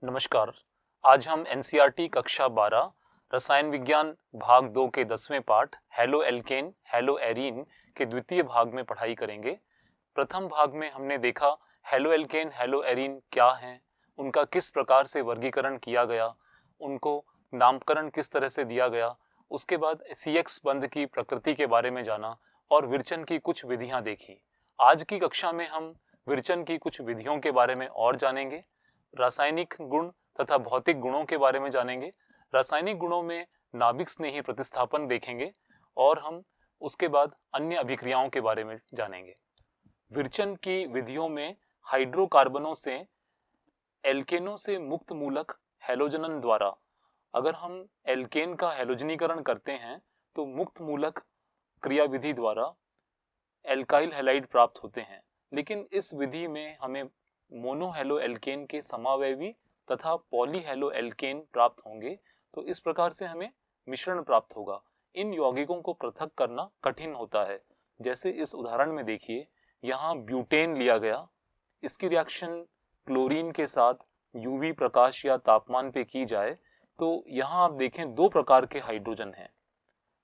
नमस्कार। आज हम एनसीईआरटी कक्षा 12 रसायन विज्ञान भाग 2 के 10वें पाठ हेलो एल्केन हेलो एरीन के द्वितीय भाग में पढ़ाई करेंगे। प्रथम भाग में हमने देखा हेलो एल्केन हेलो एरीन क्या हैं, उनका किस प्रकार से वर्गीकरण किया गया, उनको नामकरण किस तरह से दिया गया। उसके बाद CX बंध की प्रकृति के बारे में जाना और विरचन की कुछ विधियां देखी। आज की कक्षा में हम विरचन की कुछ विधियों के बारे में और जानेंगे, रासायनिक गुण तथा भौतिक गुणों के बारे में जानेंगे। रासायनिक गुणों में नाभिक स्नेही प्रतिस्थापन देखेंगे और हम उसके बाद अन्य अभिक्रियाओं के बारे में जानेंगे। विरचन की विधियों में हाइड्रोकार्बनों से एल्केनों से मुक्त मूलक हैलोजनन द्वारा अगर हम एल्केन का हैलोजनीकरण करते हैं तो मुक्त मूलक क्रियाविधि द्वारा एल्काइल हैलाइड प्राप्त होते हैं। लेकिन इस विधि में हमें मोनो हैलो एल्केन के समावयवी तथा पॉली हैलो एल्केन प्राप्त होंगे, तो इस प्रकार से हमें मिश्रण प्राप्त होगा। इन यौगिकों को पृथक करना कठिन होता है। जैसे इस उदाहरण में देखिए, यहाँ ब्यूटेन लिया गया, इसकी रिएक्शन क्लोरीन के साथ यूवी प्रकाश या तापमान पे की जाए तो यहाँ आप देखें दो प्रकार के हाइड्रोजन हैं।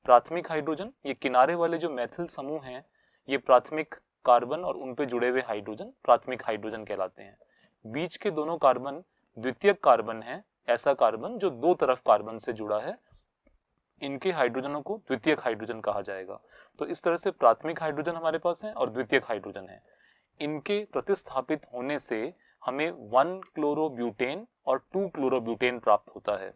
प्राथमिक हाइड्रोजन, ये किनारे वाले जो मैथिल समूह हैं ये प्राथमिक कार्बन और उन पे जुड़े हुए हाइड्रोजन प्राथमिक हाइड्रोजन कहलाते हैं। बीच के दोनों कार्बन द्वितीयक कार्बन है, ऐसा कार्बन जो दो तरफ कार्बन से जुड़ा है, इनके हाइड्रोजनों को द्वितीयक हाइड्रोजन कहा जाएगा। तो इस तरह से प्राथमिक हाइड्रोजन हमारे पास है और द्वितीयक हाइड्रोजन है। इनके प्रतिस्थापित होने से हमें 1 क्लोरोब्यूटेन और 2 क्लोरोब्यूटेन प्राप्त होता है।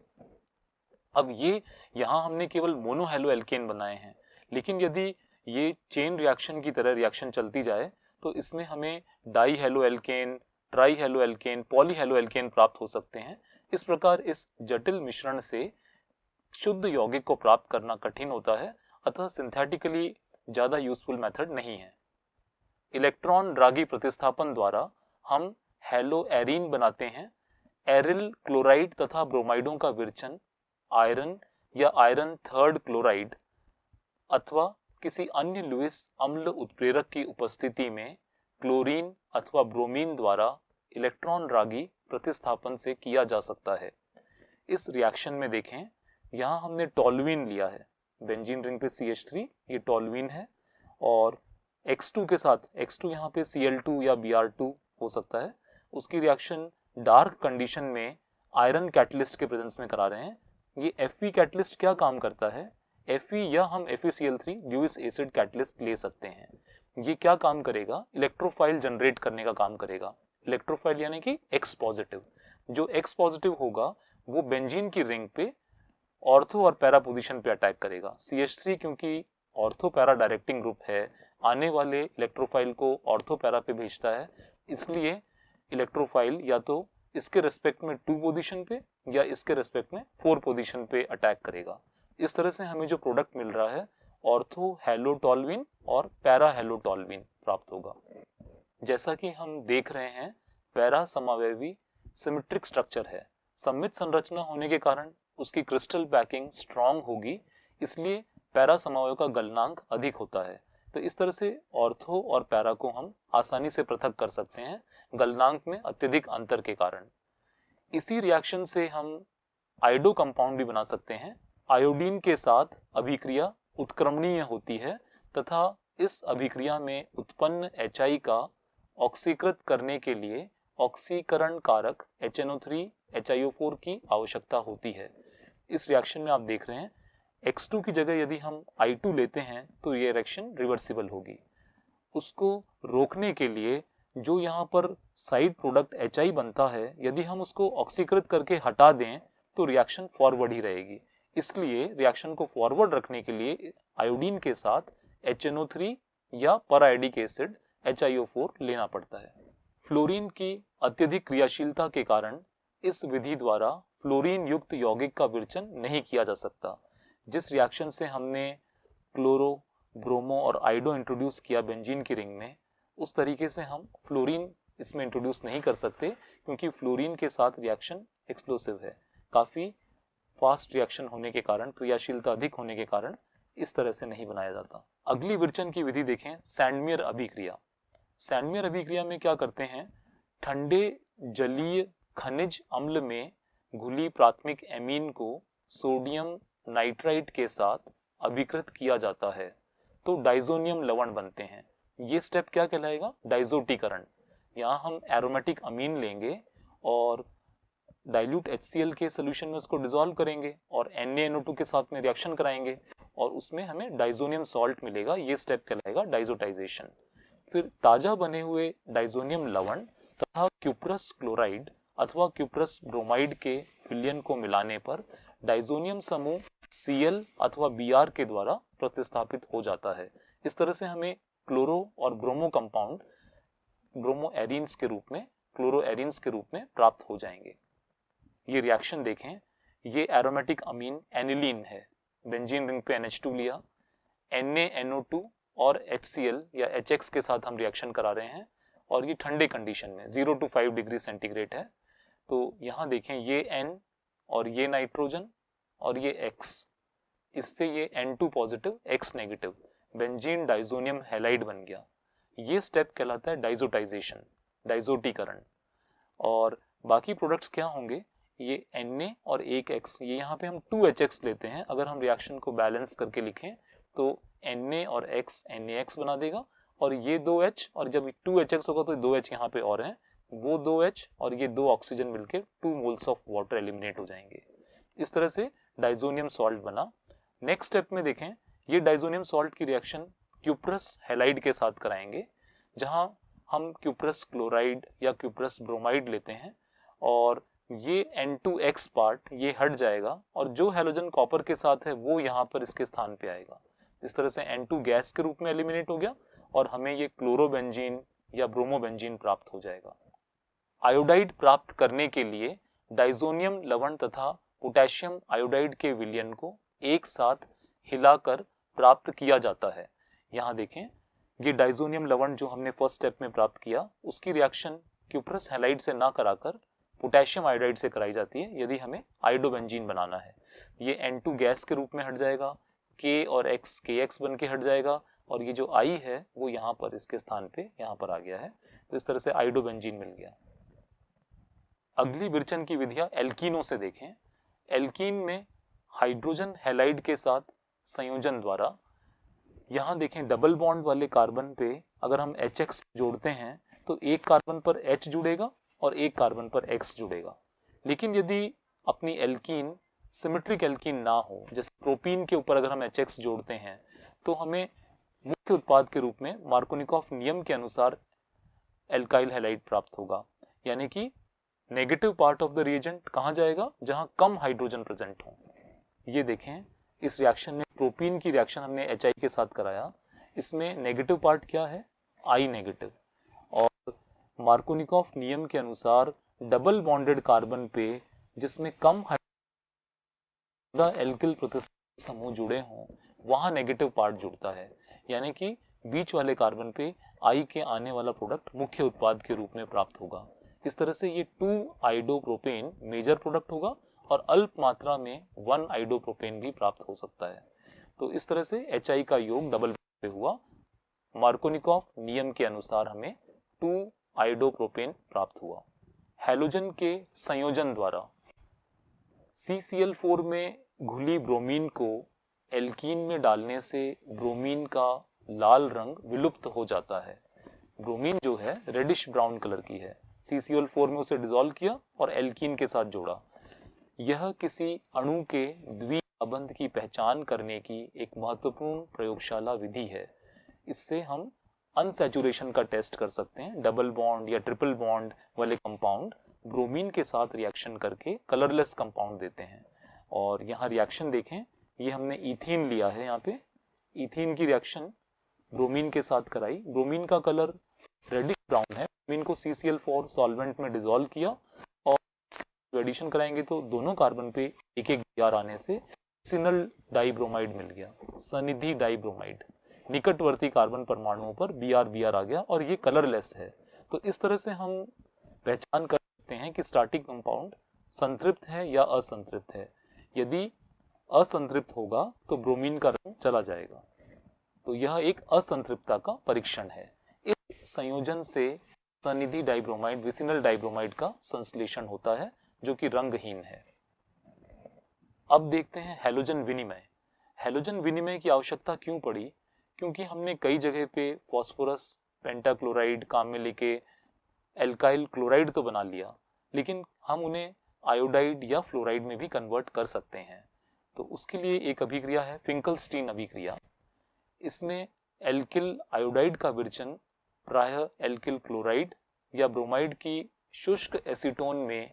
अब ये यहाँ हमने केवल मोनो हैलो एल्केन बनाए हैं, लेकिन यदि ये चेन रिएक्शन की तरह रिएक्शन चलती जाए तो इसमें हमें dihaloalkane, trihaloalkane, polyhaloalkane प्राप्त हो सकते हैं। इस प्रकार इस जटिल मिश्रण से शुद्ध यौगिक को प्राप्त करना कठिन होता है, अतः सिंथेटिकली ज्यादा यूजफुल मेथड नहीं है। इलेक्ट्रॉन ड्रागी प्रतिस्थापन द्वारा हम हैलो एरीन बनाते हैं। एरिल क्लोराइड तथा ब्रोमाइडों का विरचन आयरन या आयरन थर्ड क्लोराइड अथवा किसी अन्य लुईस अम्ल उत्प्रेरक की उपस्थिति में क्लोरीन अथवा ब्रोमीन द्वारा इलेक्ट्रॉन रागी प्रतिस्थापन से किया जा सकता है। इस रिएक्शन में देखें, यहाँ हमने टोल्यूइन लिया है, बेंजीन रिंग पे CH3, ये टोल्यूइन है, और X2 के साथ, X2 यहाँ पे Cl2 या Br2 हो सकता है, उसकी रिएक्शन डार्क कंडीशन में आयरन कैटलिस्ट के प्रेजेंस में करा रहे हैं। ये Fe कैटलिस्ट क्या काम करता है? Fe या हम FeCl3 ल्यूइस एसिड कैटलिस्ट ले सकते हैं। ये क्या काम करेगा? इलेक्ट्रोफाइल जनरेट करने का काम करेगा। इलेक्ट्रोफाइल यानी कि X पॉजिटिव। जो X पॉजिटिव होगा वो बेंजीन की रिंग पे ऑर्थो और पैरा पोजीशन पे अटैक करेगा। CH3 क्योंकि ऑर्थो पैरा डायरेक्टिंग ग्रुप है, आने वाले इलेक्ट्रोफाइल को ऑर्थो पैरा पे भेजता है, इसलिए इलेक्ट्रोफाइल या तो इसके रेस्पेक्ट में 2 पोजीशन पे या इसके रेस्पेक्ट में 4 पोजीशन पे अटैक करेगा। इस तरह से हमें जो प्रोडक्ट मिल रहा है ऑर्थो हैलोटोल्यूइन और पैरा हैलोटोल्यूइन प्राप्त होगा। जैसा कि हम देख रहे हैं, पैरा समावयवी सिमेट्रिक स्ट्रक्चर है। सममित संरचना होने के कारण उसकी क्रिस्टल पैकिंग स्ट्रांग होगी, इसलिए पैरा समावयव का गलनांक अधिक होता है। तो इस तरह से ऑर्थो और पैरा को हम आसानी से पृथक कर सकते हैं गलनांक में अत्यधिक अंतर के कारण। इसी रिएक्शन से हम आयोडो कंपाउंड भी बना सकते हैं। आयोडीन के साथ अभिक्रिया उत्क्रमणीय होती है तथा इस अभिक्रिया में उत्पन्न HI का ऑक्सीकृत करने के लिए ऑक्सीकरण कारक HNO3 HiO4 की आवश्यकता होती है। इस रिएक्शन में आप देख रहे हैं X2 की जगह यदि हम I2 लेते हैं तो ये रिएक्शन रिवर्सिबल होगी। उसको रोकने के लिए जो यहाँ पर साइड प्रोडक्ट HI बनता है, यदि हम उसको ऑक्सीकृत करके हटा दें तो रिएक्शन फॉरवर्ड ही रहेगी। इसलिए रिएक्शन को फॉरवर्ड रखने के लिए आयोडीन के साथ HNO3 या परायोडिक एसिड HiO4 लेना पड़ता है। फ्लोरीन की अत्यधिक क्रियाशीलता के कारण इस विधि द्वारा फ्लोरीन युक्त यौगिक का विरचन नहीं किया जा सकता। जिस रिएक्शन से हमने क्लोरो, ब्रोमो और आयोडो इंट्रोड्यूस किया बेंजीन की रिंग में, उस तरीके से हम फ्लोरीन इसमें इंट्रोड्यूस नहीं कर सकते, क्योंकि फ्लोरीन के साथ रिएक्शन एक्सप्लोसिव है। काफी फास्ट रिएक्शन होने के कारण, क्रियाशीलता अधिक होने के कारण इस तरह से नहीं बनाया जाता। अगली विरचन की विधि देखें, सैंडमियर अभिक्रिया। सैंडमियर अभिक्रिया में क्या करते हैं, ठंडे जलीय खनिज अम्ल में घुली प्राथमिक एमीन को सोडियम नाइट्राइट के साथ अभिकृत किया जाता है तो डाइजोनियम लवण बनते हैं। ये स्टेप क्या कहलाएगा? डाइजोटीकरण। यहाँ हम एरोमेटिक अमीन लेंगे और डाइल्यूट HCl के सोल्यूशन में उसको डिसॉल्व करेंगे और NaNO2 के साथ में रिएक्शन कराएंगे और उसमें हमें डाइजोनियम सॉल्ट मिलेगा। ये स्टेप कहलाएगा डाइजोटाइजेशन। फिर ताजा बने हुए डाइजोनियम लवण तथा क्यूप्रस क्लोराइड अथवा क्यूप्रस ब्रोमाइड के विलयन को मिलाने पर डाइजोनियम समूह Cl अथवा Br के द्वारा प्रतिस्थापित हो जाता है। इस तरह से हमें क्लोरो और ब्रोमो कंपाउंड ब्रोमो एरीन्स के रूप में, क्लोरो एरीन्स के रूप में प्राप्त हो जाएंगे। ये रिएक्शन देखें, ये एरोमेटिक अमीन एनिलीन है, बेंजीन रिंग पे NH2 लिया, NaNO2 और HCl या HX के साथ हम रिएक्शन करा रहे हैं और ये ठंडे कंडीशन में 0 to 5 डिग्री सेंटीग्रेड है। तो यहाँ देखें, ये N और ये नाइट्रोजन और ये X, इससे ये N2 positive X negative benzene diazonium halide बन गया। ये स्टेप कहलाता है डाइजोटाइजेशन, डाइजोटीकरण। और बाकी प्रोडक्ट्स क्या होंगे? ये Na और एक X, ये यहाँ पे हम 2HX लेते हैं। अगर हम रिएक्शन को बैलेंस करके लिखें तो Na और X NaX बना देगा और ये 2H, और जब 2HX होगा तो 2H यहाँ पे और हैं, वो 2H और ये 2 ऑक्सीजन मिलके 2 मोल्स ऑफ वाटर एलिमिनेट हो जाएंगे। इस तरह से डाइजोनियम सॉल्ट बना। नेक्स्ट स्टेप में देखें, ये डाइजोनियम सॉल्ट की रिएक्शन क्यूप्रस हैलाइड के साथ कराएंगे, जहां हम क्यूप्रस क्लोराइड या क्यूप्रस ब्रोमाइड लेते हैं और ये N2X पार्ट ये हट जाएगा और जो हैलोजन कॉपर के साथ है वो यहाँ पर इसके स्थान पे आएगा। इस तरह से N2 गैस के रूप में एलिमिनेट हो गया और हमें ये क्लोरोबेंजीन या ब्रोमोबेंजीन प्राप्त हो जाएगा। आयोडाइड प्राप्त करने के लिए डाइजोनियम लवण तथा पोटेशियम आयोडाइड के विलयन को एक साथ हिलाकर प्राप्त किया जाता है। यहाँ देखें, ये डाइजोनियम लवण जो हमने फर्स्ट स्टेप में प्राप्त किया उसकी रिएक्शन क्यूप्रस हैलाइड से ना कराकर पोटेशियम आयोडाइड से कराई जाती है यदि हमें आयोडोबेंजीन बनाना है। ये N2 गैस के रूप में हट जाएगा, K और X KX बन के हट जाएगा और ये जो I है वो यहाँ पर इसके स्थान पे यहाँ पर आ गया है। तो इस तरह से आयोडोबेंजीन मिल गया। अगली विरचन की विधियां एल्कीनों से देखें। एल्कीन में हाइड्रोजन हैलाइड के साथ संयोजन द्वारा, यहाँ देखें डबल बॉन्ड वाले कार्बन पे अगर हम HX जोड़ते हैं तो एक कार्बन पर H जुड़ेगा और एक कार्बन पर X जुड़ेगा। लेकिन यदि अपनी एल्कीन सिमेट्रिक एल्कीन ना हो, जैसे प्रोपीन के ऊपर अगर हम HX जोड़ते हैं तो हमें मुख्य उत्पाद के रूप में मार्कोनिकॉफ नियम के अनुसार एल्काइल हैलाइड प्राप्त होगा। यानी कि negative part of the reagent कहाँ जाएगा? जहां कम हाइड्रोजन प्रेजेंट हो। ये देखें, इस रिएक्शन में प्रोपीन की रिएक्शन हमने HI के साथ कराया, इसमें नेगेटिव पार्ट क्या है? I negative. और मार्कोनिकॉफ नियम के अनुसार डबल बॉन्डेड कार्बन पे जिसमें कम एल्किल प्रतिस्थापी समूह जुड़े हों वहां नेगेटिव पार्ट जुड़ता है। यानी कि बीच वाले कार्बन पे I के आने वाला प्रोडक्ट मुख्य उत्पाद के रूप में प्राप्त होगा। इस तरह से ये 2-आइडोप्रोपेन मेजर प्रोडक्ट होगा और अल्प मात्रा में 1-आइडोप्रोपेन भी प्राप्त हो सकता है। तो इस तरह से HI का योग डबल पे हुआ। मार्कोनिकॉफ नियम के अनुसार हमें 2-आइडोप्रोपेन प्राप्त हुआ। हैलोजन के संयोजन द्वारा CCl4 में घुली ब्रोमीन को एल्कीन में डालने से ब्रोमीन का लाल रंग विलुप्त हो जाता है। ब्रोमीन जो है रेडिश ब्राउन कलर की है। CCl4 में उसे डिसॉल्व किया और एल्कीन के साथ जोड़ा। यह किसी अणु के द्विआबंध की पहचान करने की एक महत्वपूर्ण प्रयोगशाला विधि है। इससे हम अनसैचुरेशन का टेस्ट कर सकते हैं। डबल बॉन्ड या ट्रिपल बॉन्ड वाले कंपाउंड ब्रोमीन के साथ रिएक्शन करके कलरलेस कंपाउंड देते हैं। और यहाँ रिएक्शन देखें, ये हमने इथीन लिया है। यहाँ पे इथीन की रिएक्शन ब्रोमीन के साथ कराई। ब्रोमीन का कलर रेडिश ब्राउन है। ब्रोमीन को CCl4 सॉल्वेंट में डिसॉल्व किया और एडिशन कराएंगे तो दोनों कार्बन पे एक एक Br आने से सिनल डाइब्रोमाइड मिल गया, सनिधि डाइब्रोमाइड। निकटवर्ती कार्बन परमाणुओं पर Br आ गया और ये कलरलेस है। तो इस तरह से हम पहचान कर सकते हैं कि स्टार्टिंग कंपाउंड संतृप्त है या असंतृप्त है। यदि असंतृप्त होगा तो ब्रोमीन का रंग चला जाएगा। तो यह एक असंतृप्तता का परीक्षण है। इस संयोजन से सनिधि डाइब्रोमाइड विसिनल डाइब्रोमाइड का संश्लेषण होता है जो कि रंगहीन है। अब देखते हैं हैलोजन विनिमय। हैलोजन विनिमय की आवश्यकता क्यों पड़ी? क्योंकि हमने कई जगह पे फास्फोरस, पेंटाक्लोराइड, काम में लेके एल्काइल क्लोराइड तो बना लिया, लेकिन हम उन्हें आयोडाइड या फ्लोराइड में भी कन्वर्ट कर सकते हैं। तो उसके लिए एक अभिक्रिया है फिंकलस्टीन अभिक्रिया। इसमें एल्किल आयोडाइड का विरचन प्रायः एल्किल क्लोराइड या ब्रोमाइड की शुष्क एसीटोन में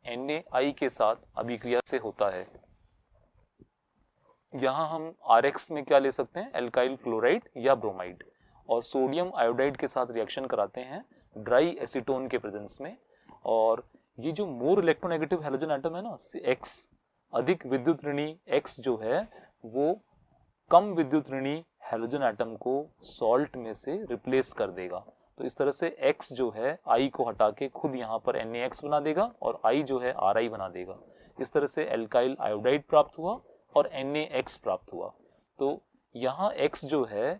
Na के साथ अभिक्रिया से होता है। यहाँ हम Rx में क्या ले सकते हैं? एल्काइल क्लोराइड या ब्रोमाइड, और सोडियम आयोडाइड के साथ रिएक्शन कराते हैं ड्राई एसीटोन के प्रेजेंस में। और ये जो मोर इलेक्ट्रोनेगेटिव हैलोजन एटम है ना, X, अधिक विद्युत ऋणी X जो है वो कम विद्युत ऋणी हैलोजन एटम को सॉल्ट में से रिप्लेस कर देगा। तो इस तरह से X जो है I को हटा के खुद यहाँ पर NaX बना देगा और I जो है Ri बना देगा। इस तरह से एल्काइल आयोडाइड प्राप्त हुआ और NaX प्राप्त हुआ। तो यहाँ X जो है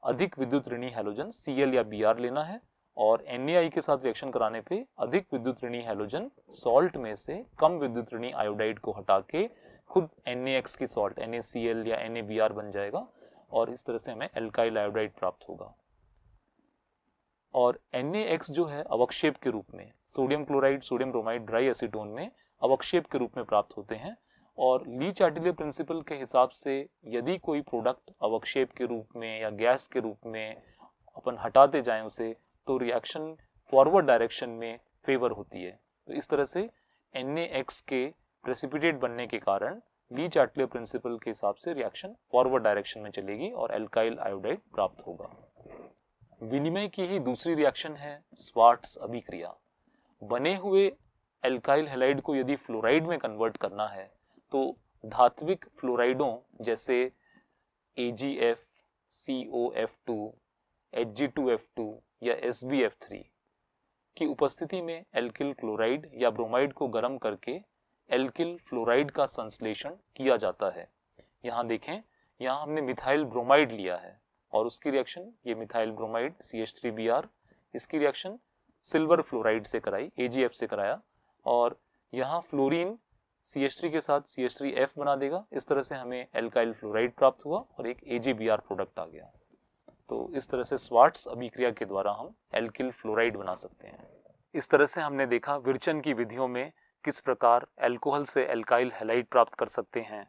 अधिक विद्युत ऋणी हैलोजन Cl या Br लेना है, और Na के साथ रिएक्शन कराने पे अधिक विद्युत ऋणी हैलोजन सॉल्ट में से कम विद्युत ऋणी आयोडाइड को हटा के खुद NaX की सॉल्ट NaCl या NaBr बन जाएगा, और इस तरह से हमें एल्काइल आयोडाइड प्राप्त होगा। और NaX जो है अवक्षेप के रूप में sodium chloride, sodium bromide, dry acetone में अवक्षेप के रूप में प्राप्त होते हैं। और ली चार्टिलियर प्रिंसिपल के हिसाब से यदि कोई प्रोडक्ट अवक्षेप के रूप में या गैस के रूप में अपन हटाते जाएं उसे, तो रिएक्शन फॉरवर्ड डायरेक्शन में फेवर होती है। तो इस तरह से NaX के प्रेसिपिटेट बनने के कारण ली चार्टिलियर प्रिंसिपल के हिसाब से रिएक्शन फॉरवर्ड डायरेक्शन में चलेगी और एल्काइल आयोडाइड प्राप्त होगा। विनिमय की ही दूसरी रिएक्शन है स्वार्ट्स अभिक्रिया। बने हुए एल्काइल हैलाइड को यदि फ्लोराइड में कन्वर्ट करना है तो धात्विक फ्लोराइडों जैसे AgF, COF2, Hg2F2 या SbF3 की उपस्थिति में एल्किल क्लोराइड या ब्रोमाइड को गर्म करके एल्किल फ्लोराइड का संश्लेषण किया जाता है। यहाँ देखें, यहाँ हमने मिथाइल ब्रोमाइड लिया है और उसकी रिएक्शन ये मिथाइल ब्रोमाइड CH3Br, इसकी रिएक्शन सिल्वर फ्लोराइड से कराई, AgF से कराया, और यहाँ फ्लोरीन CH3 के साथ CH3F बना देगा। इस तरह से हमें एल्काइल फ्लोराइड प्राप्त हुआ और एक AgBr प्रोडक्ट आ गया। तो इस तरह से स्वार्ट्स अभिक्रिया के द्वारा हम एल्किल फ्लोराइड बना सकते हैं। इस तरह से हमने देखा विरचन की विधियों में किस प्रकार अल्कोहल से एल्काइल हैलाइड प्राप्त कर सकते हैं।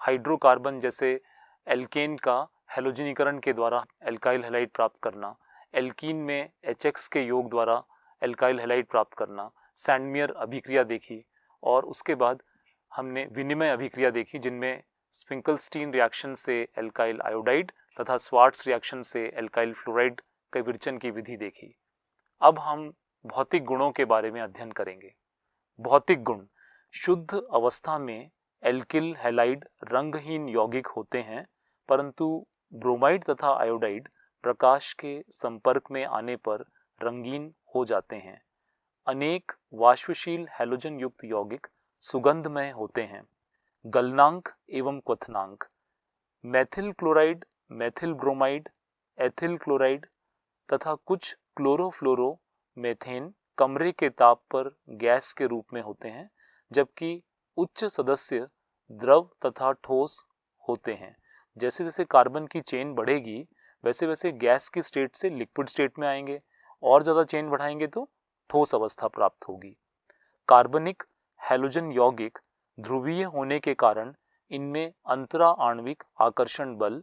हाइड्रोकार्बन जैसे एल्केन का हैलोजनीकरण के द्वारा एल्काइल हैलाइड प्राप्त करना, एल्कीन में HX के योग द्वारा एल्काइल हैलाइड प्राप्त करना, सैंडमियर अभिक्रिया देखी, और उसके बाद हमने विनिमय अभिक्रिया देखी जिनमें फिंकलस्टीन रिएक्शन से एल्काइल आयोडाइड तथा स्वार्ट्स रिएक्शन से एल्काइल फ्लोराइड के विरचन की विधि देखी। अब हम भौतिक गुणों के बारे में अध्ययन करेंगे। भौतिक गुण: शुद्ध अवस्था में एल्किल हैलाइड रंगहीन यौगिक होते हैं, परंतु ब्रोमाइड तथा आयोडाइड प्रकाश के संपर्क में आने पर रंगीन हो जाते हैं। अनेक वाष्पशील हैलोजन युक्त यौगिक सुगंधमय होते हैं। गलनांक एवं क्वथनांक: Maithil chloride, Maithil bromide, ethyl chloride तथा कुछ क्लोरोफ्लोरो मेथेन कमरे के ताप पर गैस के रूप में होते हैं, जबकि उच्च सदस्य द्रव तथा ठोस होते हैं। जैसे जैसे कार्बन की चेन बढ़ेगी वैसे वैसे गैस की स्टेट से लिक्विड स्टेट में आएंगे, और ज़्यादा चेन बढ़ाएंगे तो ठोस अवस्था प्राप्त होगी। कार्बनिक हैलोजन यौगिक ध्रुवीय होने के कारण इनमें अंतरा आणविक आकर्षण बल,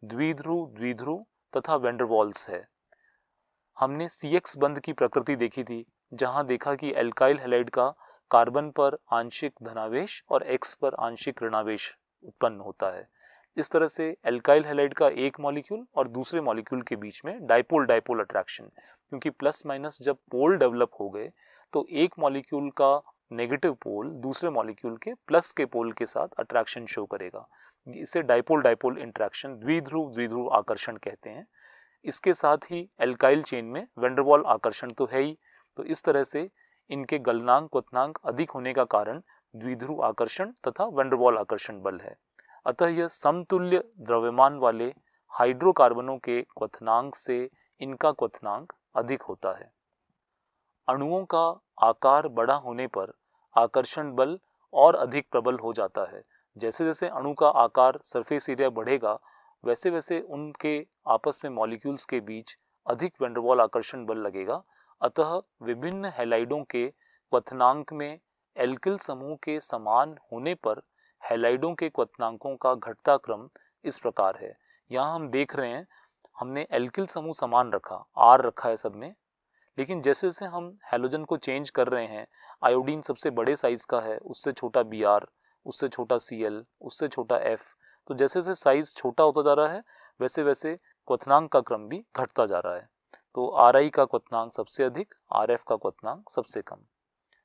द्विध्रुव द्विध्रुव तथा वेंडरवॉल्स है। हमने CX बंध की प्रकृति देखी थी, जहां देखा कि एल्काइल हैलाइड का कार्बन पर आंशिक धनावेश और X पर आंशिक ऋणावेश उत्पन्न होता है। इस तरह से एल्काइल हैलाइड का एक मॉलिक्यूल और दूसरे मॉलिक्यूल के बीच में डाइपोल डाइपोल अट्रैक्शन, क्योंकि प्लस माइनस जब पोल डेवलप हो गए तो एक मॉलिक्यूल का नेगेटिव पोल दूसरे मॉलिक्यूल के प्लस के पोल के साथ अट्रैक्शन शो करेगा। इसे डाइपोल डाइपोल इंटरेक्शन, द्विध्रुव द्विध्रुव आकर्षण कहते हैं। इसके साथ ही एल्काइल चेन में वेंडरवॉल आकर्षण तो है ही, तो इस तरह से इनके गलनांक क्वथनांक अधिक होने का कारण द्विध्रुव आकर्षण तथा वेंडरवॉल आकर्षण बल है। अतः यह समतुल्य द्रव्यमान वाले हाइड्रोकार्बनों के क्वथनांक से इनका क्वथनांक अधिक होता है। अणुओं का आकार बड़ा होने पर आकर्षण बल और अधिक प्रबल हो जाता है। जैसे जैसे अणु का आकार सरफेस एरिया बढ़ेगा वैसे वैसे उनके आपस में मॉलिक्यूल्स के बीच अधिक वैन डेर वाल आकर्षण बल लगेगा। अतः विभिन्न हैलाइडों के क्वथनांक में एल्किल समूह के समान होने पर हैलाइडों के क्वथनांकों का घटता क्रम इस प्रकार है। यहाँ हम देख रहे हैं हमने एल्किल समूह समान रखा, आर रखा है सब में, लेकिन जैसे जैसे हम हैलोजन को चेंज कर रहे हैं, आयोडीन सबसे बड़े साइज का है, उससे छोटा Br, उससे छोटा Cl, उससे छोटा F, तो जैसे जैसे साइज छोटा होता जा रहा है वैसे वैसे क्वथनांक का क्रम भी घटता जा रहा है। तो Ri का क्वथनांक सबसे अधिक, Rf का क्वथनांक सबसे कम।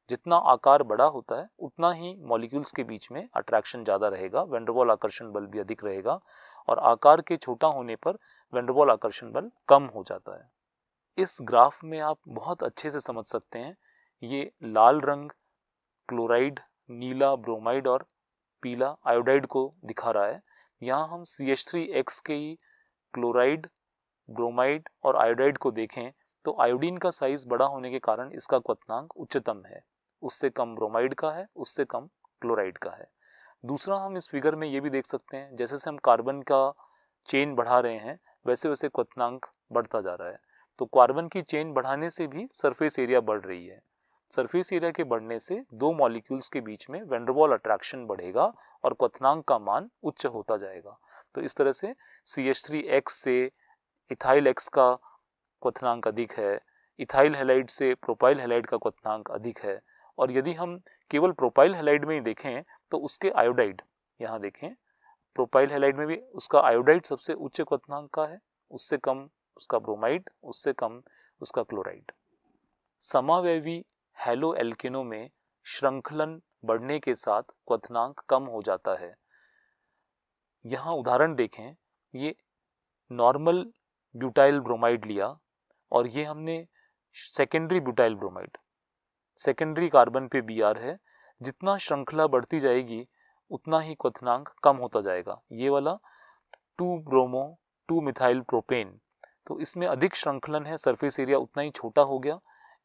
जितना आकार बड़ा होता है उतना ही मॉलिक्यूल्स के बीच में अट्रैक्शन ज़्यादा रहेगा, वैन डेर वाल आकर्षण बल भी अधिक रहेगा, और आकार के छोटा होने पर वैन डेर वाल आकर्षण बल कम हो जाता है। इस ग्राफ में आप बहुत अच्छे से समझ सकते हैं, ये लाल रंग क्लोराइड, नीला ब्रोमाइड और पीला आयोडाइड को दिखा रहा है। यहाँ हम CH3X के ही क्लोराइड, ब्रोमाइड और आयोडाइड को देखें तो आयोडीन का साइज बड़ा होने के कारण इसका क्वथनांक उच्चतम है, उससे कम ब्रोमाइड का है, उससे कम क्लोराइड का है। दूसरा हम इस फिगर में ये भी देख सकते हैं जैसे जैसे हम कार्बन का चेन बढ़ा रहे हैं वैसे वैसे क्वथनांक बढ़ता जा रहा है। तो कार्बन की चेन बढ़ाने से भी सरफेस एरिया बढ़ रही है। सरफेस एरिया के बढ़ने से दो मॉलिक्यूल्स के बीच में वैन डेर वाल अट्रैक्शन बढ़ेगा और क्वथनांक का मान उच्च होता जाएगा। तो इस तरह से CH3X से इथाइल X का क्वथनांक अधिक है, इथाइल हैलाइड से प्रोपाइल हैलाइड का क्वथनांक अधिक है, और यदि हम केवल प्रोपाइल हैलाइड में ही देखें तो उसके आयोडाइड, यहाँ देखें प्रोपाइल हैलाइड में भी उसका आयोडाइड सबसे उच्च क्वथनांक का है, उससे कम उसका ब्रोमाइड, उससे कम उसका क्लोराइड। समावयवी हैलो एल्केनों में श्रृंखलन बढ़ने के साथ क्वथनांक कम हो जाता है। यहाँ उदाहरण देखें, ये नॉर्मल ब्यूटाइल ब्रोमाइड लिया और ये हमने secondary butyl bromide, secondary carbon पे Br है, जितना श्रृंखला बढ़ती जाएगी उतना ही क्वथनांक कम होता जाएगा। ये वाला 2 ब्रोमो 2 मिथाइल प्रोपेन, तो इसमें अधिक श्रृंखलन है, सरफेस एरिया उतना ही छोटा हो गया,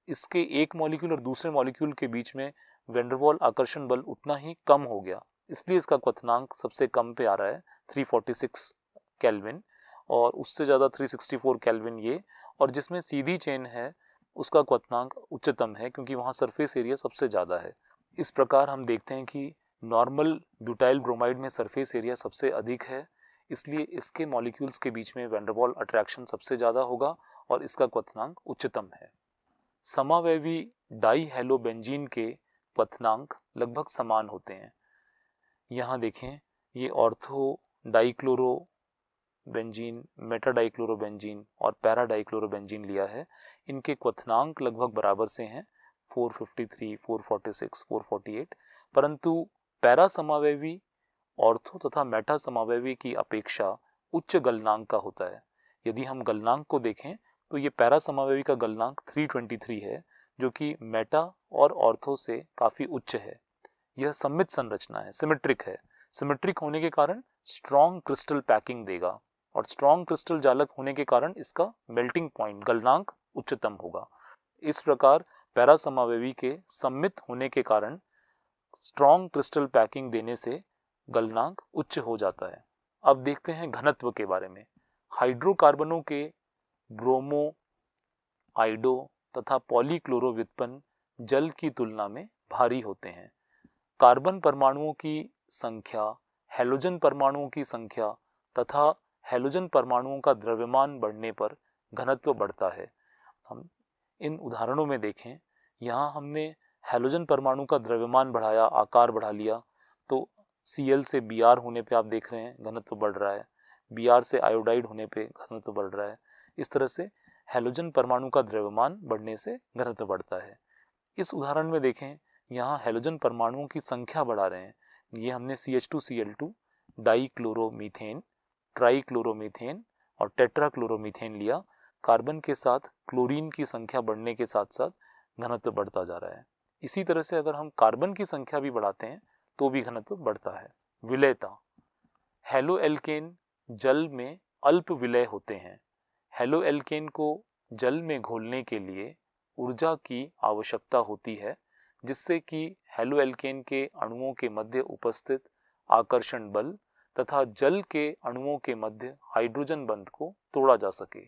इसके एक मॉलिक्यूल और दूसरे मॉलिक्यूल के बीच में वैन डेर वाल आकर्षण बल उतना ही कम हो गया, इसलिए इसका क्वथनांक सबसे कम पे आ रहा है 346 केल्विन, और उससे ज़्यादा 364 केल्विन ये, और जिसमें सीधी चेन है उसका क्वथनांक उच्चतम है क्योंकि वहाँ सरफेस एरिया सबसे ज़्यादा है। इस प्रकार हम देखते हैं कि नॉर्मल ब्यूटाइल ब्रोमाइड में सरफेस एरिया सबसे अधिक है, इसलिए इसके मॉलिक्यूल्स के बीच में वैन डेर वाल अट्रैक्शन सबसे ज़्यादा होगा और इसका क्वथनांक उच्चतम है। समावयवी डाईहेलोबेंजीन के क्वथनांक लगभग समान होते हैं। यहाँ देखें, ये ortho dichloro benzene, Meta dichlorobenzene और पैरा डाइक्लोरोबेंजीन लिया है। इनके क्वथनांक लगभग बराबर से हैं, 453, 446, 448, परंतु पैरा समावयवी ऑर्थो तथा मेटा समावयवी की अपेक्षा उच्च गलनांक का होता है। यदि हम गलनांक को देखें तो ये पैरा समावयवी का गलनांक 323 है, जो कि मेटा और ऑर्थो से काफ़ी उच्च है। यह सममित संरचना है, सिमेट्रिक है। सिमेट्रिक होने के कारण स्ट्रॉन्ग क्रिस्टल पैकिंग देगा, और स्ट्रॉन्ग क्रिस्टल जालक होने के कारण इसका मेल्टिंग पॉइंट गलनांक उच्चतम होगा। इस प्रकार पैरा समावयवी के सममित होने के कारण स्ट्रॉन्ग क्रिस्टल पैकिंग देने से गलनांक उच्च हो जाता है। अब देखते हैं घनत्व के बारे में। हाइड्रोकार्बनों के ब्रोमो, आइडो तथा पॉलीक्लोरो व्युत्पन्न जल की तुलना में भारी होते हैं। कार्बन परमाणुओं की संख्या, हैलोजन परमाणुओं की संख्या तथा हैलोजन परमाणुओं का द्रव्यमान बढ़ने पर घनत्व बढ़ता है। हम इन उदाहरणों में देखें, यहाँ हमने हैलोजन परमाणु का द्रव्यमान बढ़ाया, आकार बढ़ा लिया, तो Cl से Br होने पे आप देख रहे हैं घनत्व बढ़ रहा है, Br से आयोडाइड होने पे घनत्व बढ़ रहा है। इस तरह से हैलोजन परमाणु का द्रव्यमान बढ़ने से घनत्व बढ़ता है। इस उदाहरण में देखें, यहाँ हैलोजन परमाणुओं की संख्या बढ़ा रहे हैं। ये हमने CH2Cl2, डाइक्लोरोमीथेन, ट्राइक्लोरोमीथेन और टेट्राक्लोरोमीथेन लिया। कार्बन के साथ क्लोरीन की संख्या बढ़ने के साथ साथ घनत्व बढ़ता जा रहा है। इसी तरह से अगर हम कार्बन की संख्या भी बढ़ाते हैं तो भी घनत्व बढ़ता है। विलयता, हैलो एल्केन जल में अल्प विलय होते हैं। हैलो एल्केन को जल में घोलने के लिए ऊर्जा की आवश्यकता होती है, जिससे कि हेलोएल्केन के अणुओं के मध्य उपस्थित आकर्षण बल तथा जल के अणुओं के मध्य हाइड्रोजन बंध को तोड़ा जा सके।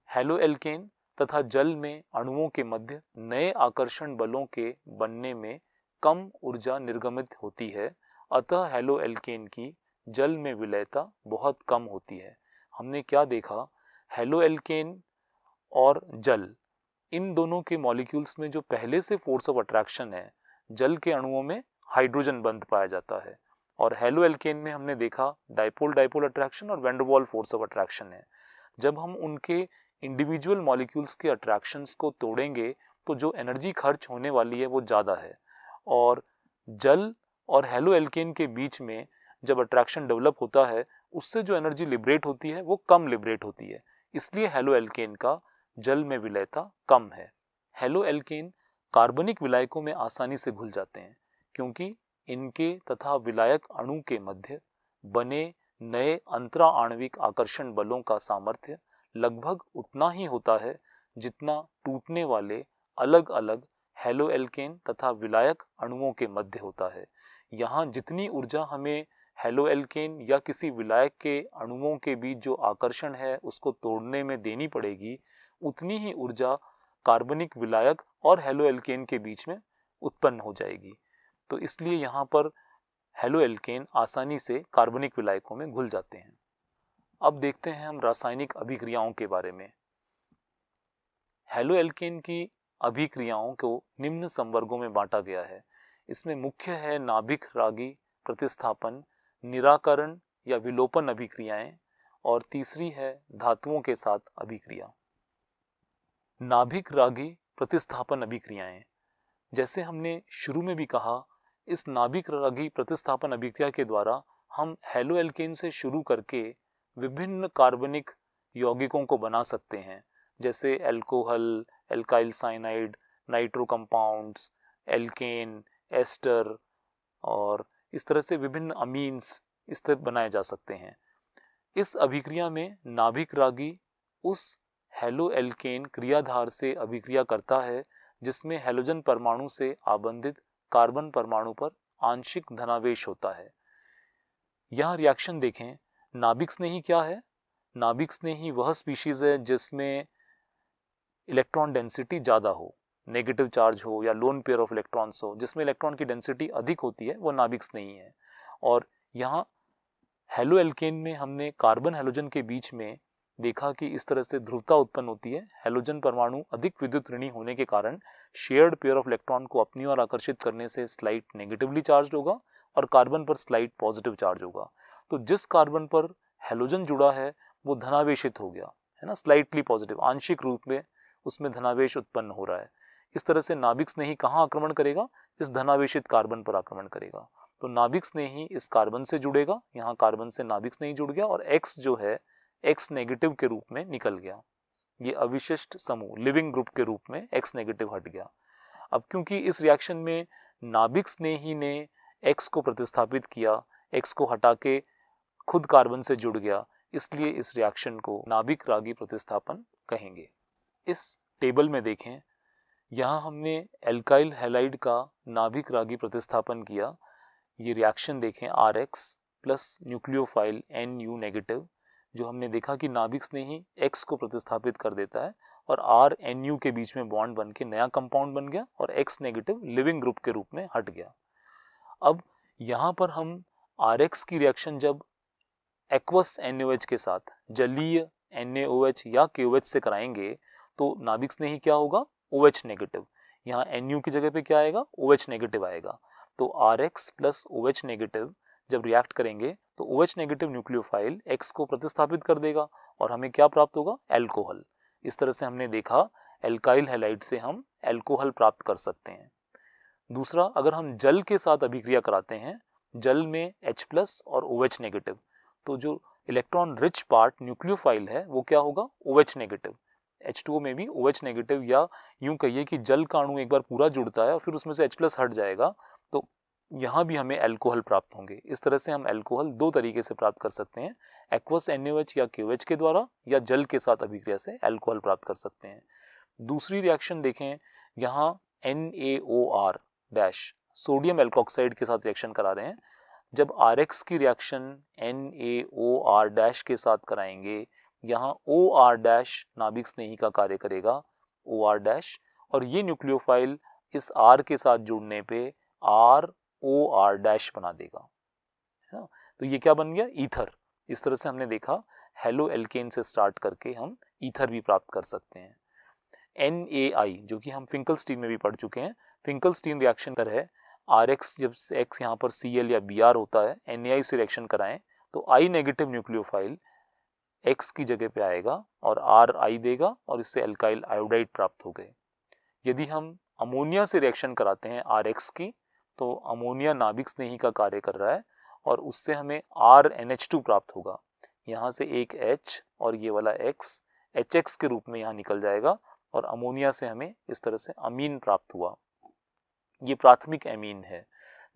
हेलोएल्केन तथा जल में अणुओं के मध्य नए आकर्षण बलों के बनने में कम ऊर्जा निर्गमित होती है, अतः हेलोएल्केन की जल में विलयता बहुत कम होती है। हमने क्या देखा, हेलोएल्केन और जल, इन दोनों के मॉलिक्यूल्स में जो पहले से फोर्स ऑफ अट्रैक्शन है, जल के अणुओं में हाइड्रोजन बंध पाया जाता है, और हेलोएल्केन में हमने देखा डाइपोल डाइपोल अट्रैक्शन और van der Waals force of attraction है। जब हम उनके इंडिविजुअल मॉलिक्यूल्स के अट्रैक्शंस को तोड़ेंगे तो जो एनर्जी खर्च होने वाली है वो ज़्यादा है, और जल और हेलोएल्केन के बीच में जब अट्रैक्शन डेवलप होता है उससे जो एनर्जी लिबरेट होती है वो कम लिबरेट होती है, इसलिए हेलोएल्केन का जल में विलयता कम है। हेलोएल्केन कार्बनिक विलायकों में आसानी से घुल जाते हैं, क्योंकि इनके तथा विलायक अणु के मध्य बने नए अंतरा आणविक आकर्षण बलों का सामर्थ्य लगभग उतना ही होता है जितना टूटने वाले अलग अलग हेलोएल्केन तथा विलायक अणुओं के मध्य होता है। यहाँ जितनी ऊर्जा हमें हेलोएल्केन या किसी विलायक के अणुओं के बीच जो आकर्षण है उसको तोड़ने में देनी पड़ेगी, उतनी ही ऊर्जा कार्बनिक विलायक और हेलोएल्केन के बीच में उत्पन्न हो जाएगी। तो इसलिए यहाँ पर हेलोएल्केन आसानी से कार्बनिक विलायकों में घुल जाते हैं। अब देखते हैं हम रासायनिक अभिक्रियाओं के बारे में। हेलोएल्केन की अभिक्रियाओं को निम्न संवर्गों में बांटा गया है। इसमें मुख्य है नाभिक रागी प्रतिस्थापन, निराकरण या विलोपन अभिक्रियाएं, और तीसरी है धातुओं के साथ अभिक्रिया। नाभिक रागी प्रतिस्थापन अभिक्रियाएं, जैसे हमने शुरू में भी कहा, इस नाभिक रागी प्रतिस्थापन अभिक्रिया के द्वारा हम हेलोएल्केन से शुरू करके विभिन्न कार्बनिक यौगिकों को बना सकते हैं, जैसे alcohol, alkyl cyanide, nitro compounds, alkane, ester, और इस तरह से विभिन्न अमीन्स इस तरह बनाए जा सकते हैं। इस अभिक्रिया में नाभिक रागी उस हेलोएल्केन क्रियाधार से अभिक्रिया करता है जिसमें हेलोजन परमाणु से आबंधित कार्बन परमाणु पर आंशिक धनावेश होता है। यहाँ रिएक्शन देखें, नाभिक स्नेही क्या है? नाभिक स्नेही वह स्पीशीज है जिसमें इलेक्ट्रॉन डेंसिटी ज़्यादा हो, नेगेटिव चार्ज हो या लोन पेयर ऑफ इलेक्ट्रॉन्स हो, जिसमें इलेक्ट्रॉन की डेंसिटी अधिक होती है, वो नाभिक स्नेही है। और यहाँ हेलोएल्केन में हमने कार्बन हेलोजन के बीच में देखा कि इस तरह से ध्रुवता उत्पन्न होती है। हेलोजन परमाणु अधिक विद्युत ऋणी होने के कारण शेयर्ड पेयर ऑफ इलेक्ट्रॉन को अपनी ओर आकर्षित करने से स्लाइट नेगेटिवली चार्ज होगा और कार्बन पर स्लाइट पॉजिटिव चार्ज होगा। तो जिस कार्बन पर हेलोजन जुड़ा है वो धनावेशित हो गया है ना, स्लाइटली पॉजिटिव, आंशिक रूप में उसमें धनावेश उत्पन्न हो रहा है। इस तरह से नाभिक स्नेही कहाँ आक्रमण करेगा? इस धनावेशित कार्बन पर आक्रमण करेगा। तो नाभिक स्नेही इस कार्बन से जुड़ेगा, यहाँ कार्बन से नाभिक स्नेही जुड़ गया और X जो है X नेगेटिव के रूप में निकल गया। ये अविशिष्ट समूह लिविंग ग्रुप के रूप में X नेगेटिव हट गया। अब क्योंकि इस रिएक्शन में नाभिक स्नेही ने X को प्रतिस्थापित किया, X को हटा के खुद कार्बन से जुड़ गया, इसलिए इस रिएक्शन को नाभिक रागी प्रतिस्थापन कहेंगे। इस टेबल में देखें, यहाँ हमने एल्काइल हैलाइड का नाभिक रागी प्रतिस्थापन किया। ये रिएक्शन देखें, RX plus nucleophile NU negative, जो हमने देखा कि नाभिक स्नेही X को प्रतिस्थापित कर देता है और RNU के बीच में बॉन्ड बन के नया कंपाउंड बन गया और X नेगेटिव लिविंग ग्रुप के रूप में हट गया। अब यहाँ पर हम RX की रिएक्शन जब एक्वस NaOH के साथ जलीय NaOH या KOH से कराएंगे तो नाभिक स्नेही क्या होगा? OH negative. यहाँ NU की जगह पे क्या आएगा? OH नेगेटिव आएगा। तो RX प्लस OH नेगेटिव जब रिएक्ट करेंगे तो OH नेगेटिव न्यूक्लियोफाइल X को प्रतिस्थापित कर देगा और हमें क्या प्राप्त होगा? एल्कोहल। इस तरह से हमने देखा एल्काइल हैलाइड से हम एल्कोहल प्राप्त कर सकते हैं। दूसरा, अगर हम जल के साथ अभिक्रिया कराते हैं, जल में H प्लस और OH नेगेटिव, तो जो इलेक्ट्रॉन रिच पार्ट न्यूक्लियोफाइल है वो क्या होगा? OH negative. H2O में भी OH नेगेटिव, या यूं कहिए कि जल का अणु एक बार पूरा जुड़ता है और फिर उसमें से H प्लस हट जाएगा, तो यहाँ भी हमें अल्कोहल प्राप्त होंगे। इस तरह से हम अल्कोहल दो तरीके से प्राप्त कर सकते हैं, एक्वस NaOH या KOH के द्वारा, या जल के साथ अभिक्रिया से अल्कोहल प्राप्त कर सकते हैं। दूसरी रिएक्शन देखें, यहाँ NaOR डैश सोडियम एल्कोक्साइड के साथ रिएक्शन करा रहे हैं। जब RX की रिएक्शन NaOR डैश के साथ कराएंगे, यहाँ OR डैश नाभिक स्नेही का कार्य करेगा, OR डैश, और ये न्यूक्लियोफाइल इस R के साथ जुड़ने पे ROR डैश बना देगा, है ना। तो ये क्या बन गया, ईथर। इस तरह से हमने देखा हेलो एल्केन से स्टार्ट करके हम ईथर भी प्राप्त कर सकते हैं। NaI जो कि हम फिंकलस्टीन में भी पढ़ चुके हैं, फिंकलस्टीन रिएक्शन कर है, RX जब X यहाँ पर Cl या Br होता है, NaI से रिएक्शन कराएं तो I नेगेटिव न्यूक्लियोफाइल X की जगह पे आएगा और RI देगा और इससे एल्काइल आयोडाइड प्राप्त हो गए। यदि हम अमोनिया से रिएक्शन कराते हैं RX की, तो अमोनिया नाभिक स्नेही का कार्य कर रहा है और उससे हमें RNH2 प्राप्त होगा। यहाँ से एक H और ये वाला X HX के रूप में यहाँ निकल जाएगा और अमोनिया से हमें इस तरह से अमीन प्राप्त हुआ। ये प्राथमिक अमीन है।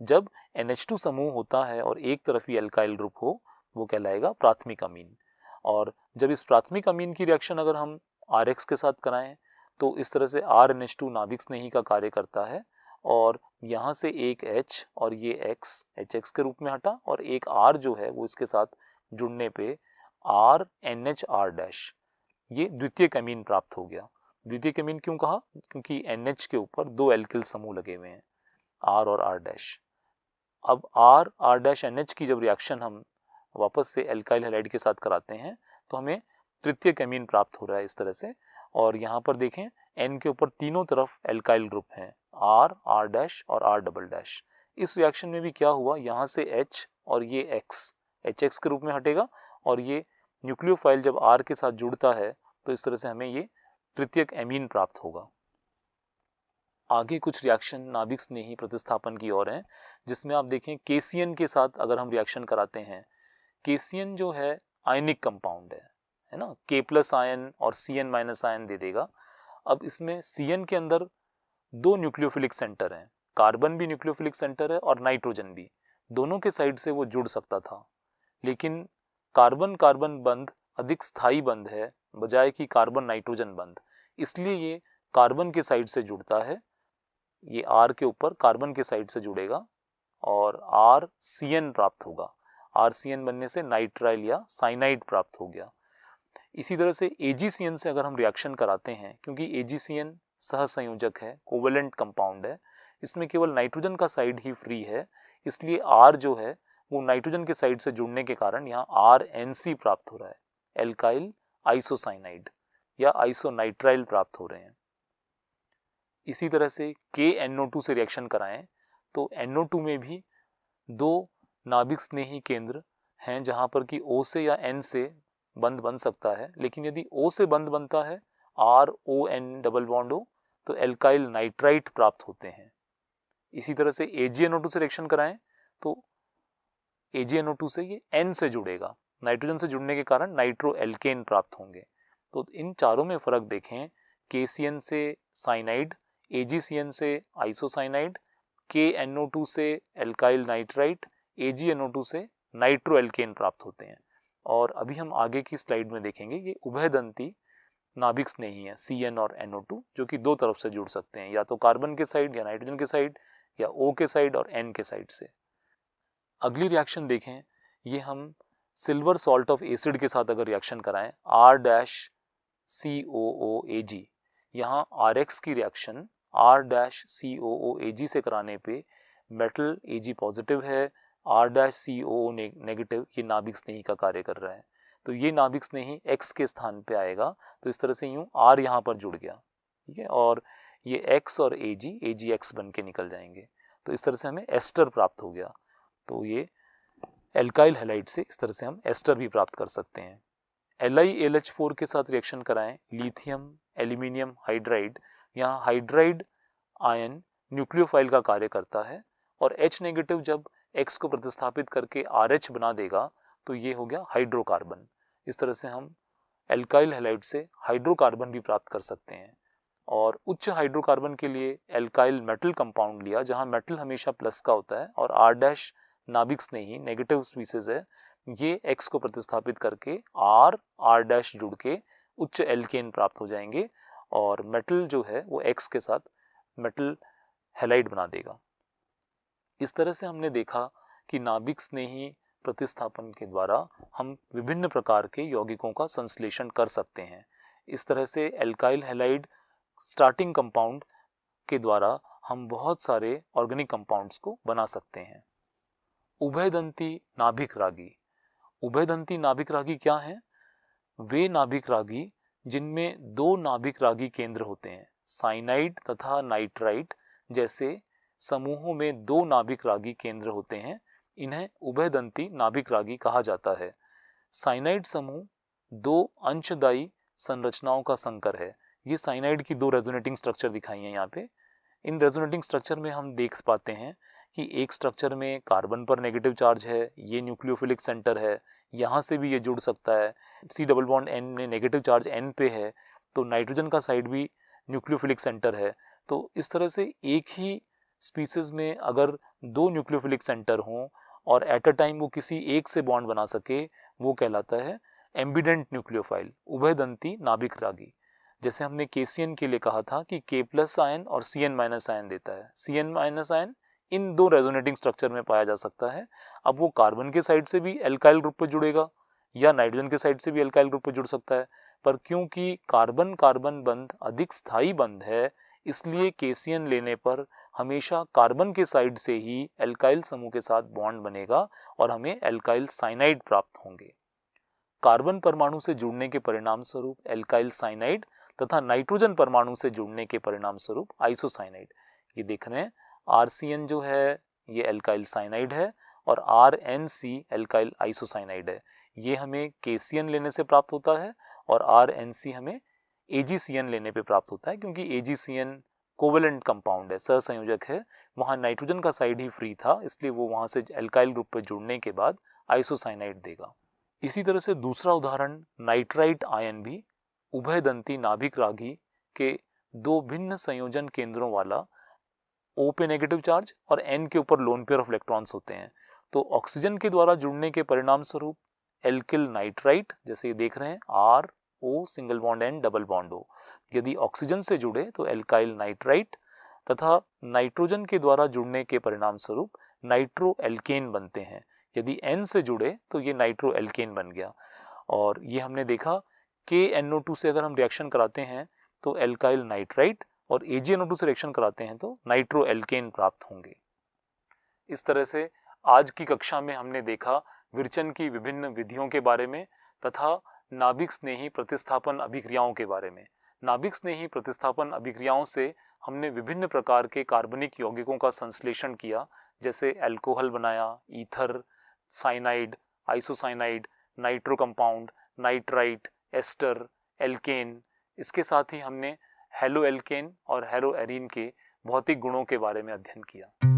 जब NH2 समूह होता है और एक तरफी एल्काइल ग्रुप हो, वो कहलाएगा प्राथमिक अमीन। और जब इस प्राथमिक अमीन की रिएक्शन अगर हम RX के साथ कराएं तो इस तरह से RNH2 नाभिक स्नेही का कार्य करता है और यहाँ से एक H और ये X HX के रूप में हटा और एक R जो है वो इसके साथ जुड़ने पे RNHR डैश, ये द्वितीयक अमीन प्राप्त हो गया। द्वितीयक अमीन क्यों कहा, क्योंकि NH के ऊपर दो एल्किल समूह लगे हुए हैं, R और R डैश। अब R डैश NH की जब रिएक्शन हम वापस से एल्काइल हैलाइड के साथ कराते हैं तो हमें तृतीयक अमीन प्राप्त हो रहा है इस तरह से। और यहाँ पर देखें N के ऊपर तीनों तरफ एल्काइल ग्रुप हैं, R डैश और R डबल डैश। इस रिएक्शन में भी क्या हुआ, यहाँ से H और ये X HX के रूप में हटेगा और ये न्यूक्लियोफाइल जब R के साथ जुड़ता है तो इस तरह से हमें ये तृतीयक एमीन प्राप्त होगा। आगे कुछ रिएक्शन नाभिक स्नेही प्रतिस्थापन की ओर हैं, जिसमें आप देखें KCN के साथ अगर हम रिएक्शन कराते हैं, KCN जो है आयनिक कंपाउंड है ना, K+ आयन और Cn- आयन दे देगा। अब इसमें Cn के अंदर दो न्यूक्लियोफिलिक सेंटर हैं, कार्बन भी न्यूक्लियोफिलिक सेंटर है और नाइट्रोजन भी, दोनों के साइड से वो जुड़ सकता था, लेकिन कार्बन कार्बन बंध अधिक स्थायी बंध है बजाय कि कार्बन नाइट्रोजन बंध, इसलिए ये कार्बन के साइड से जुड़ता है। ये R के ऊपर कार्बन के साइड से जुड़ेगा और RCN प्राप्त होगा। RCN बनने से नाइट्राइल या साइनाइड प्राप्त हो गया। इसी तरह से AgCN से अगर हम रिएक्शन कराते हैं, क्योंकि AgCN सहसंयोजक है, कोवेलेंट कंपाउंड है, इसमें केवल नाइट्रोजन का साइड ही फ्री है, इसलिए R जो है वो नाइट्रोजन के साइड से जुड़ने के कारण यहाँ RNC प्राप्त हो रहा है, एल्काइल आइसोसाइनाइड या आइसोनाइट्राइल प्राप्त हो रहे हैं। इसी तरह से KNO2 से रिएक्शन कराएं तो NO2 में भी दो नाभिक स्नेही केंद्र हैं जहां पर कि O से या N से बंध बन सकता है, लेकिन यदि O से बंध बनता है RON डबल बॉन्ड O तो एल्काइल नाइट्राइट प्राप्त होते हैं। इसी तरह से AgNO2 से रिएक्शन कराएं तो AgNO2 से ये N से जुड़ेगा, नाइट्रोजन से जुड़ने के कारण नाइट्रो एल्केन प्राप्त होंगे। तो इन चारों में फर्क देखें, KCN से साइनाइड, AgCN से आइसोसाइनाइड, KNO2 से एल्काइल नाइट्राइट, AgNO2 से नाइट्रो एल्केन प्राप्त होते हैं। और अभी हम आगे की स्लाइड में देखेंगे ये उभयदंती नाभिक स्नेही है, CN और NO2, जो कि दो तरफ से जुड़ सकते हैं, या तो कार्बन के साइड या नाइट्रोजन के साइड या O के साइड और N के साइड से। अगली रिएक्शन देखें, ये हम सिल्वर सॉल्ट ऑफ एसिड के साथ अगर रिएक्शन कराएं R-COOAg, यहाँ RX की रिएक्शन R-COOAg से कराने पे मेटल Ag पॉजिटिव है, R-COO नेगेटिव, ये नाभिक स्नेही का कार्य कर रहा है, तो ये नाभिक स्नेही X के स्थान पे आएगा, तो इस तरह से यूं R यहाँ पर जुड़ गया, ठीक है, और ये X और AgX बन के निकल जाएंगे, तो इस तरह से हमें एस्टर प्राप्त हो गया। तो ये एल्काइल हैलाइड से इस तरह से हम एस्टर भी प्राप्त कर सकते हैं। LiAlH4 के साथ रिएक्शन कराएं, लिथियम एल्यूमिनियम हाइड्राइड, यहाँ हाइड्राइड आयन न्यूक्लियोफाइल का कार्य करता है और H नेगेटिव जब X को प्रतिस्थापित करके RH बना देगा तो ये हो गया हाइड्रोकार्बन। इस तरह से हम एल्काइल हैलाइड से हाइड्रोकार्बन भी प्राप्त कर सकते हैं। और उच्च हाइड्रोकार्बन के लिए एल्काइल मेटल कंपाउंड लिया, जहां मेटल हमेशा प्लस का होता है और R डैश नाभिक स्नेही नेगेटिव स्पीसीज है, ये X को प्रतिस्थापित करके R डैश जुड़ के उच्च एल्केन प्राप्त हो जाएंगे और मेटल जो है वो X के साथ मेटल हैलाइड बना देगा। इस तरह से हमने देखा कि नाभिक स्नेही प्रतिस्थापन के द्वारा हम विभिन्न प्रकार के यौगिकों का संश्लेषण कर सकते हैं। इस तरह से एल्काइल हैलाइड स्टार्टिंग कंपाउंड के द्वारा हम बहुत सारे ऑर्गेनिक कंपाउंड्स को बना सकते हैं। उभयदंती नाभिक रागी। उभयदंती नाभिक रागी क्या है? वे नाभिक रागी जिनमें दो नाभिक रागी केंद्र होते हैं। साइनाइड तथा नाइट्राइट जैसे समूहों में दो नाभिक रागी केंद्र होते हैं, इन्हें उभयदंती नाभिक रागी कहा जाता है। साइनाइड समूह दो अंशदायी संरचनाओं का संकर है। ये साइनाइड की दो रेजोनेटिंग स्ट्रक्चर दिखाई हैं यहाँ पे। इन रेजोनेटिंग स्ट्रक्चर में हम देख पाते हैं कि एक स्ट्रक्चर में कार्बन पर नेगेटिव चार्ज है, ये न्यूक्लियोफिलिक सेंटर है, यहाँ से भी ये जुड़ सकता है। C डबल बॉन्ड N में नेगेटिव चार्ज N पे है, तो नाइट्रोजन का साइड भी न्यूक्लियोफिलिक सेंटर है। तो इस तरह से एक ही स्पीसीज में अगर दो न्यूक्लियोफिलिक सेंटर हों और एट अ टाइम वो किसी एक से बॉन्ड बना सके, वो कहलाता है एम्बिडेंट न्यूक्लियोफाइल, उभयदंती नाभिक रागी। जैसे हमने KCN के लिए कहा था कि K+ आयन और CN- आयन देता है। CN- आयन इन दो रेजोनेटिंग स्ट्रक्चर में पाया जा सकता है। अब वो कार्बन के साइड से भी एल्काइल ग्रुप पर जुड़ेगा या नाइट्रोजन के साइड से भी एल्काइल ग्रुप पर जुड़ सकता है, पर क्योंकि कार्बन कार्बन बंध अधिक स्थायी बंध है, इसलिए KCN लेने पर हमेशा कार्बन के साइड से ही एल्काइल समूह के साथ बॉन्ड बनेगा और हमें एल्काइल साइनाइड प्राप्त होंगे। कार्बन परमाणु से जुड़ने के परिणाम स्वरूप एल्काइल साइनाइड तथा नाइट्रोजन परमाणु से जुड़ने के परिणाम स्वरूप आइसोसाइनाइड। ये देख रहे हैं RCN जो है ये एल्काइल साइनाइड है और RNC एल्काइल आइसोसाइनाइड है। ये हमें KCN लेने से प्राप्त होता है और RNC हमें AgCN लेने पे प्राप्त होता है, क्योंकि AgCN कोवेलेंट कंपाउंड है, सहसंयोजक है। वहाँ नाइट्रोजन का साइड ही फ्री था, इसलिए वो वहाँ से एल्काइल ग्रुप पे जुड़ने के बाद आइसोसाइनाइड देगा। इसी तरह से दूसरा उदाहरण नाइट्राइट आयन भी उभयदंती नाभिक रागी के दो भिन्न संयोजन केंद्रों वाला O पे नेगेटिव चार्ज और N के ऊपर लोन पेयर ऑफ इलेक्ट्रॉन्स होते हैं। तो ऑक्सीजन के द्वारा जुड़ने के परिणाम स्वरूप एल्किल नाइट्राइट, जैसे ये देख रहे हैं RO single bond N double bond O, यदि ऑक्सीजन से जुड़े तो एल्काइल नाइट्राइट, तथा नाइट्रोजन के द्वारा जुड़ने के परिणाम स्वरूप नाइट्रो एल्केन बनते हैं। यदि N से जुड़े तो ये नाइट्रो एल्केन बन गया। और ये हमने देखा KNO2 से अगर हम रिएक्शन कराते हैं तो एल्काइल नाइट्राइट और AgNO2 से रिएक्शन कराते हैं तो नाइट्रो एल्केन प्राप्त होंगे। इस तरह से आज की कक्षा में हमने देखा विरचन की विभिन्न विधियों के बारे में तथा नाभिक स्नेही प्रतिस्थापन अभिक्रियाओं के बारे में। नाभिक स्नेही प्रतिस्थापन अभिक्रियाओं से हमने विभिन्न प्रकार के कार्बनिक यौगिकों का संश्लेषण किया, जैसे अल्कोहल बनाया, ether, cyanide, isocyanide, nitro compound, nitrite, ester, alkane. इसके साथ ही हमने हेलो एल्केन और हेलो एरीन के भौतिक गुणों के बारे में अध्ययन किया।